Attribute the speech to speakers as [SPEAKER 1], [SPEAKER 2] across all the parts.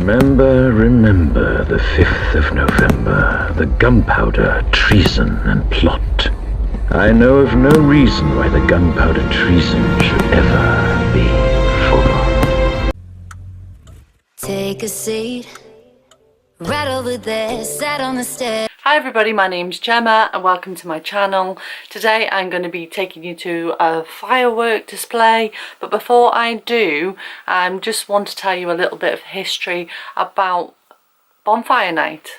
[SPEAKER 1] Remember, remember the 5th of November, the gunpowder, treason and plot. I know of no reason why the gunpowder treason should ever be forgotten.
[SPEAKER 2] Take a seat, right over there, sat on the stairs.
[SPEAKER 3] Hi everybody, my name's Gemma and welcome to my channel. Today I'm going to be taking you to a firework display, but before I do, I just want to tell you a little bit of history about Bonfire Night.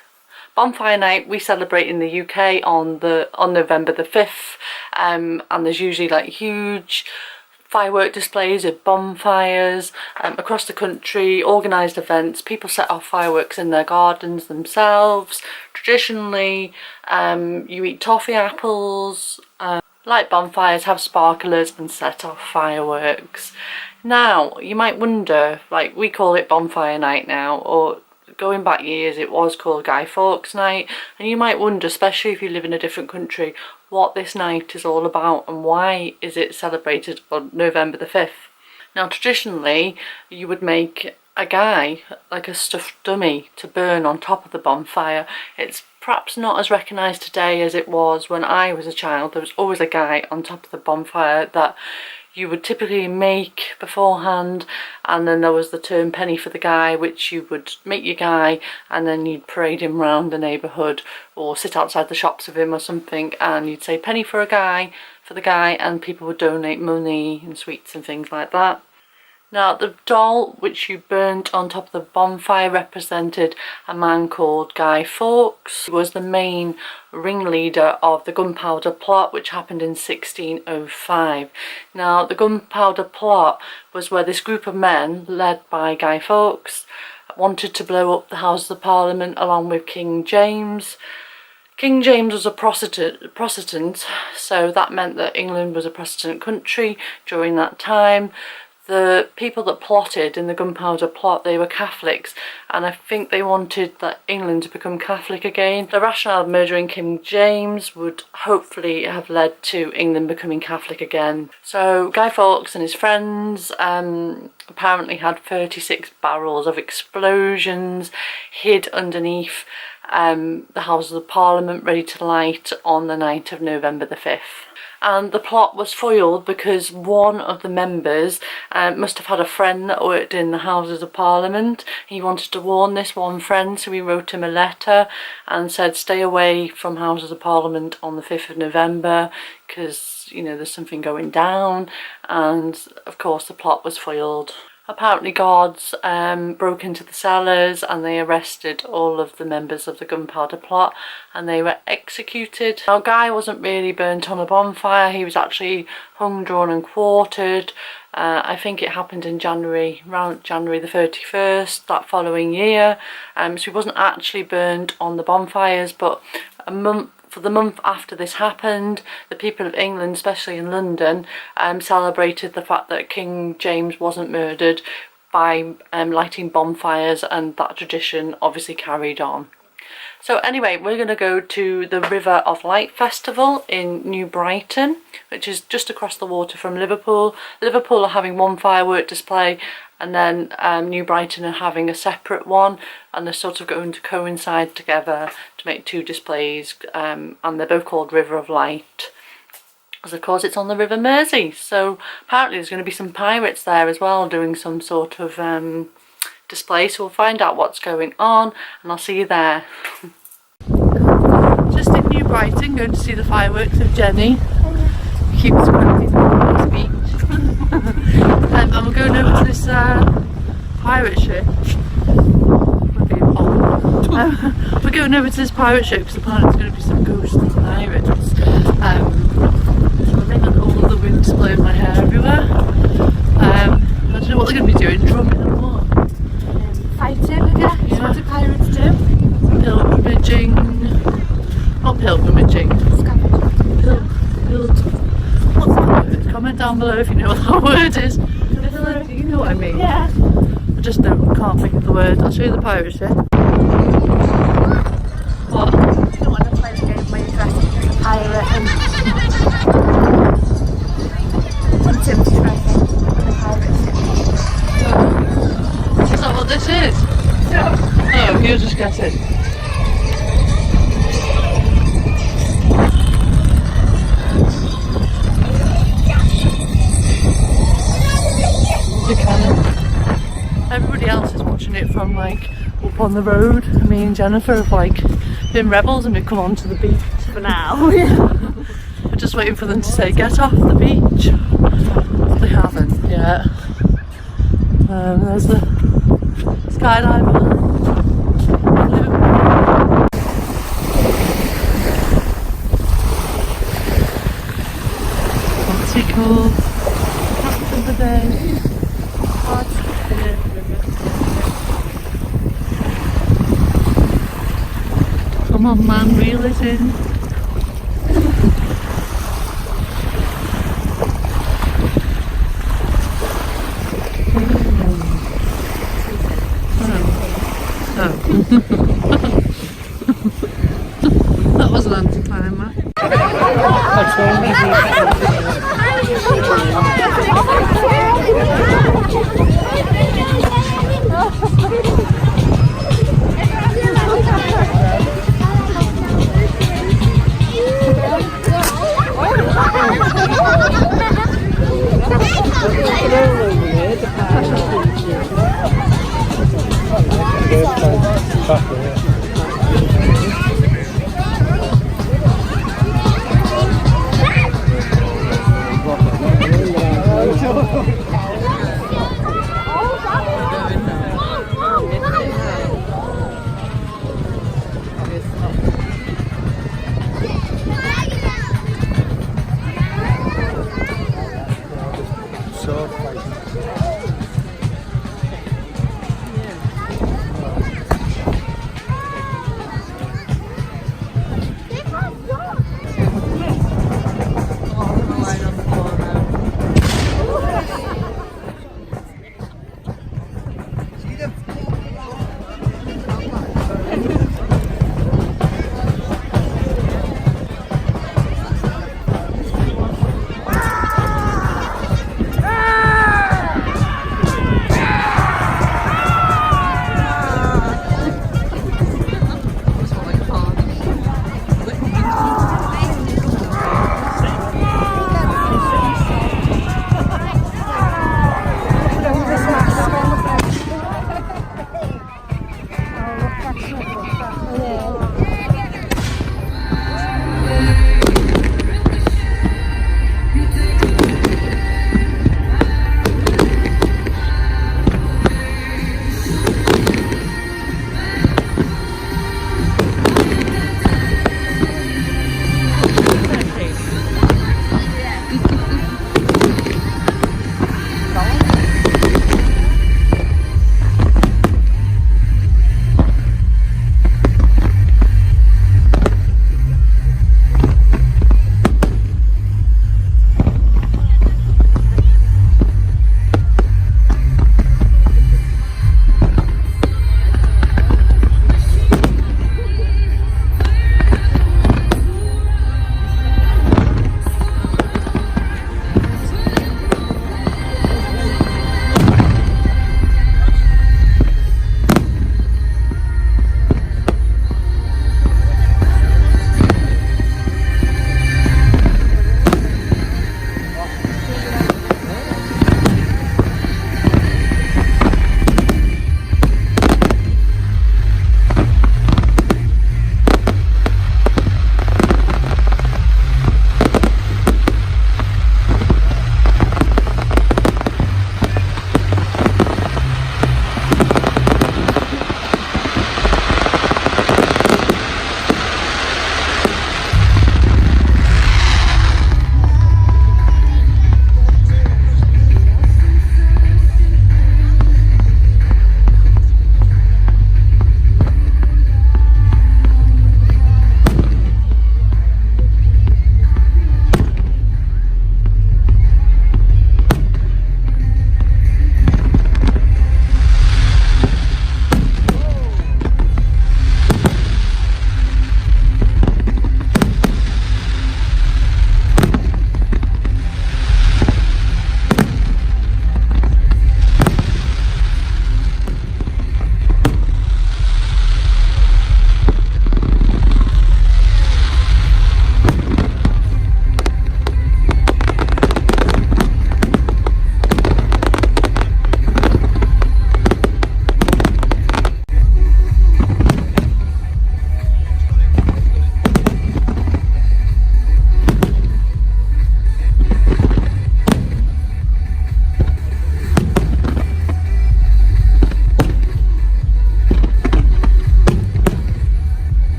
[SPEAKER 3] Bonfire Night we celebrate in the UK on November the 5th, and there's usually like huge firework displays of bonfires across the country, organised events. People set off fireworks in their gardens themselves. Traditionally, you eat toffee apples, light bonfires, have sparklers and set off fireworks. Now, you might wonder, like we call it Bonfire Night now, or going back years it was called Guy Fawkes Night, and you might wonder, especially if you live in a different country, what this night is all about and why is it celebrated on November the 5th. Now traditionally you would make a guy, like a stuffed dummy, to burn on top of the bonfire. It's perhaps not as recognised today as it was when I was a child. There was always a guy on top of the bonfire that you would typically make beforehand, and then there was the term penny for the guy, which you would make your guy and then you'd parade him round the neighbourhood or sit outside the shops with him or something, and you'd say penny for a guy, for the guy, and people would donate money and sweets and things like that. Now the doll which you burnt on top of the bonfire represented a man called Guy Fawkes. He was the main ringleader of the gunpowder plot, which happened in 1605. Now the gunpowder plot was where this group of men, led by Guy Fawkes, wanted to blow up the Houses of Parliament along with King James. King James was a Protestant, so that meant that England was a Protestant country during that time. The people that plotted in the gunpowder plot, they were Catholics, and I think they wanted that England to become Catholic again. The rationale of murdering King James would hopefully have led to England becoming Catholic again. So Guy Fawkes and his friends apparently had 36 barrels of explosions hid underneath the Houses of Parliament, ready to light on the night of November the 5th. And the plot was foiled because one of the members must have had a friend that worked in the Houses of Parliament. He wanted to warn this one friend, so he wrote him a letter and said stay away from Houses of Parliament on the 5th of November because, you know, there's something going down, and of course the plot was foiled. Apparently guards broke into the cellars and they arrested all of the members of the gunpowder plot and they were executed. Now Guy wasn't really burnt on a bonfire, he was actually hung, drawn and quartered. I think it happened in January, around January the 31st that following year. So he wasn't actually burnt on the bonfires, but for the month after this happened, the people of England, especially in London, celebrated the fact that King James wasn't murdered by lighting bonfires, and that tradition obviously carried on. So anyway, we're going to go to the River of Light Festival in New Brighton, which is just across the water from Liverpool. Liverpool are having one firework display, and then New Brighton are having a separate one, and they're sort of going to coincide together to make two displays, and they're both called River of Light, because of course it's on the River Mersey. So apparently there's going to be some pirates there as well doing some sort of display, so we'll find out what's going on and I'll see you there. Just in New Brighton, going to see the fireworks of Jenny. Keeps practicing her speech. And we're going over to this pirate ship. We're going over to this pirate ship because apparently there's going to be some ghostly pirates. Swimming and all of the wind's blowing my hair everywhere. I don't know what they're going to be doing, drumming and what? Fighting, I guess. Yeah. What do pirates do? Pilgrimaging. Not pilgrimaging. Scavenging. What's that word? Comment down below if you know what that word is. Do you know what I mean? Yeah. I just can't think of the word. I'll show you the pirate ship. What? You don't want to play the game where you're dressed as a pirate and want him to try and get the pirate ship. Is that what this is? Oh, you just get it. Everybody else is watching it from like up on the road. Me and Jennifer have like been rebels and we've come onto the beach for now. We're just waiting for them to say get off the beach. They haven't yet. There's the skydiver. Pretty cool. Catch of the day. Come on man, reel it in. That was an anticlimax.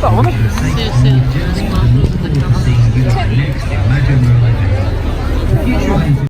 [SPEAKER 4] Sì, sì, sguardo delle cose.